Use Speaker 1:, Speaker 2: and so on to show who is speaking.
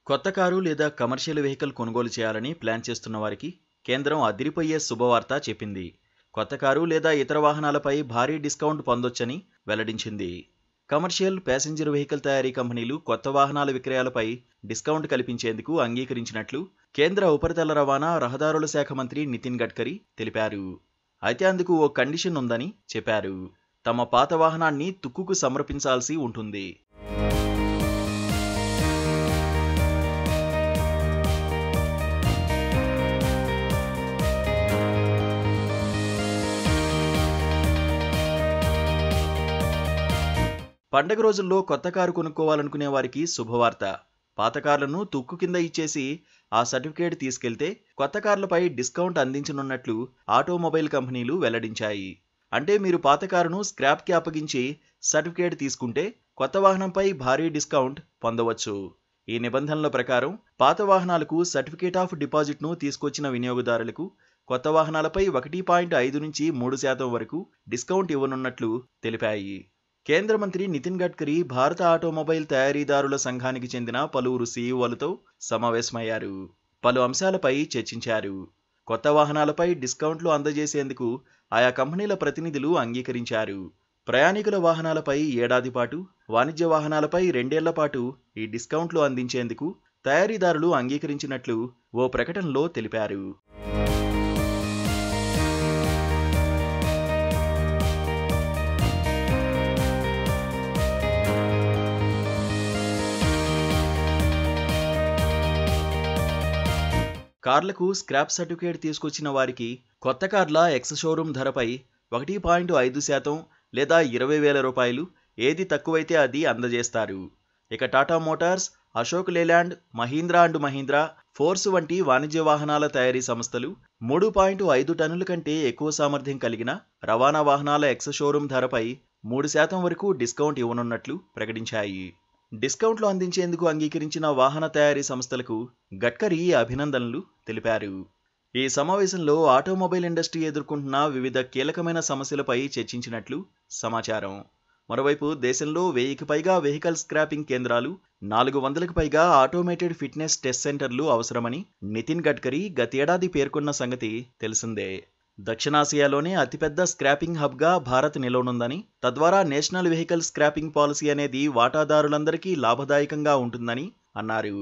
Speaker 1: కొత్త కారు లేదా commercial vehicle కొనుగోలు చేయాలని ప్లాన్ చేస్తున్న వారికి కేంద్రం అదిరిపోయే శుభవార్త చెప్పింది. కొత్త కారు లేదా ఇతర వాహనాలపై భారీ డిస్కౌంట్ పొందొచ్చని వెల్లడించింది. కమర్షియల్, ప్యాసింజర్ వెహికల్ తయారీ కంపెనీలు కొత్త వాహనాల విక్రయాలపై డిస్కౌంట్ కల్పించేందుకు అంగీకరించినట్లు కేంద్ర ఉపరితల రవాణా, రహదారుల శాఖ మంత్రి నితిన్ గడ్కరీ తెలిపారు. అయితే అందుకు ఓ కండిషన్ ఉందని చెప్పారు. తమ పాత వాహనాన్ని తుక్కుకు సమర్పించాల్సి ఉంటుంది. పండగ రోజుల్లో కొత్త కారు కొనుక్కోవాలనుకునే వారికి శుభవార్త. పాత కార్లను తుక్కు కింద ఇచ్చేసి ఆ సర్టిఫికేట్ తీసుకెళ్తే కొత్త కార్లపై డిస్కౌంట్ అందించనున్నట్లు ఆటోమొబైల్ కంపెనీలు వెల్లడించాయి. అంటే మీరు పాత కారును స్క్రాప్కి అప్పగించి సర్టిఫికేట్ తీసుకుంటే కొత్త వాహనంపై భారీ డిస్కౌంట్ పొందవచ్చు. ఈ నిబంధనల ప్రకారం పాత వాహనాలకు సర్టిఫికేట్ ఆఫ్ డిపాజిట్ను తీసుకొచ్చిన వినియోగదారులకు కొత్త వాహనాలపై 1.5 నుంచి 3% వరకు డిస్కౌంట్ ఇవ్వనున్నట్లు తెలిపాయి. కేంద్ర మంత్రి నితిన్ గడ్కరీ భారత ఆటోమొబైల్ తయారీదారుల సంఘానికి చెందిన పలువురు సీఈఓలతో సమావేశమయ్యారు. పలు అంశాలపై చర్చించారు. కొత్త వాహనాలపై డిస్కౌంట్లు అందజేసేందుకు ఆయా కంపెనీల ప్రతినిధులు అంగీకరించారు. ప్రయాణికుల వాహనాలపై ఏడాది పాటు, వాణిజ్య వాహనాలపై 2 ఏళ్ల పాటు ఈ డిస్కౌంట్లు అందించేందుకు తయారీదారులు అంగీకరించినట్లు ఓ ప్రకటనలో తెలిపారు. కార్లకు స్క్రాప్ సర్టిఫికేట్ తీసుకొచ్చిన వారికి కొత్త కార్ల ఎక్స్ షోరూమ్ ధరపై 1.5% లేదా 20,000 రూపాయలు ఏది తక్కువైతే అది అందజేస్తారు. ఇక Tata Motors, Ashok Leyland, Mahindra and Mahindra, Force వంటి వాణిజ్య వాహనాల తయారీ సంస్థలు 3.5 టన్నుల కంటే ఎక్కువ సామర్థ్యం కలిగిన రవాణా వాహనాల ఎక్స్ షోరూమ్ ధరపై 3% వరకు డిస్కౌంట్ ఇవ్వనున్నట్లు ప్రకటించాయి. డిస్కౌంట్లు అందించేందుకు అంగీకరించిన వాహన తయారీ సంస్థలకు గడ్కరీ అభినందనలు తెలిపారు. ఈ సమావేశంలో ఆటోమొబైల్ ఇండస్ట్రీ ఎదుర్కొంటున్న వివిధ కీలకమైన సమస్యలపై చర్చించినట్లు సమాచారం. మరోవైపు దేశంలో 1000కి పైగా వెహికల్ స్క్రాపింగ్ కేంద్రాలు, 400కి పైగా ఆటోమేటెడ్ ఫిట్నెస్ టెస్ట్ సెంటర్లు అవసరమని నితిన్ గడ్కరీ గతేడాది పేర్కొన్న సంగతి తెలిసిందే. దక్షిణాసియాలోనే అతిపెద్ద స్క్రాపింగ్ హబ్గా భారత్ నిలవనుందని, తద్వారా నేషనల్ వెహికల్ స్క్రాపింగ్ పాలసీ అనేది వాటాదారులందరికీ లాభదాయకంగా ఉంటుందని అన్నారు.